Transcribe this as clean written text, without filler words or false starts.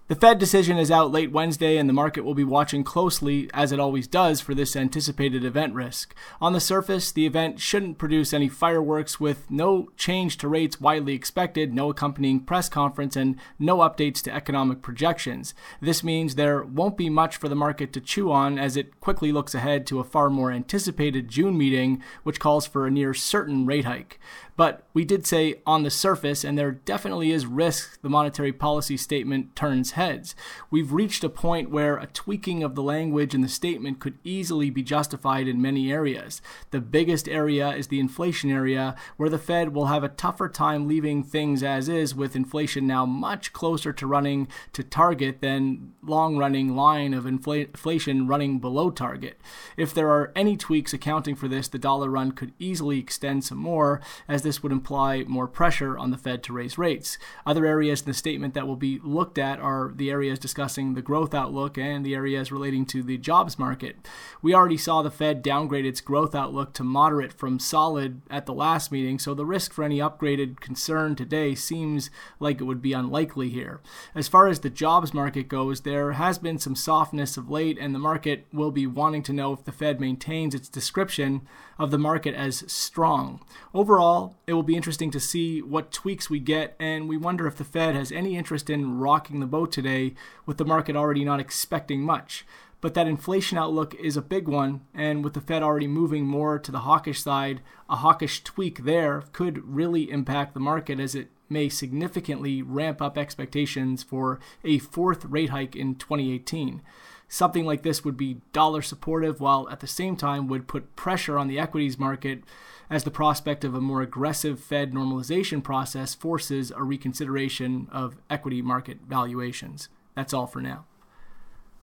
The Fed decision is out late Wednesday, and the market will be watching closely, as it always does, for this anticipated event risk. On the surface, the event shouldn't produce any fireworks, with no change to rates widely expected, no accompanying press conference, and no updates to economic projections. This means there won't be much for the market to chew on as it quickly looks ahead to a far more anticipated June meeting, which calls for a near certain rate hike. But we did say on the surface, and there definitely is risk the monetary policy statement turns heads. We've reached a point where a tweaking of the language in the statement could easily be justified in many areas. The biggest area is the inflation area, where the Fed will have a tougher time leaving things as is, with inflation now much closer to running to target than long-running line of inflation running below target. If there are any tweaks accounting for this, the dollar run could easily extend some more, as this would imply more pressure on the Fed to raise rates. Other areas in the statement that will be looked at are the areas discussing the growth outlook and the areas relating to the jobs market. We already saw the Fed downgrade its growth outlook to moderate from solid at the last meeting, so the risk for any upgraded concern today seems like it would be unlikely here. As far as the jobs market goes, there has been some softness of late, and the market will be wanting to know if the Fed maintains its description of the market as strong. Overall, it will be interesting to see what tweaks we get, and we wonder if the Fed has any interest in rocking the boat today, with the market already not expecting much. But that inflation outlook is a big one, and with the Fed already moving more to the hawkish side, a hawkish tweak there could really impact the market, as it may significantly ramp up expectations for a fourth rate hike in 2018. Something like this would be dollar supportive, while at the same time would put pressure on the equities market, as the prospect of a more aggressive Fed normalization process forces a reconsideration of equity market valuations. That's all for now.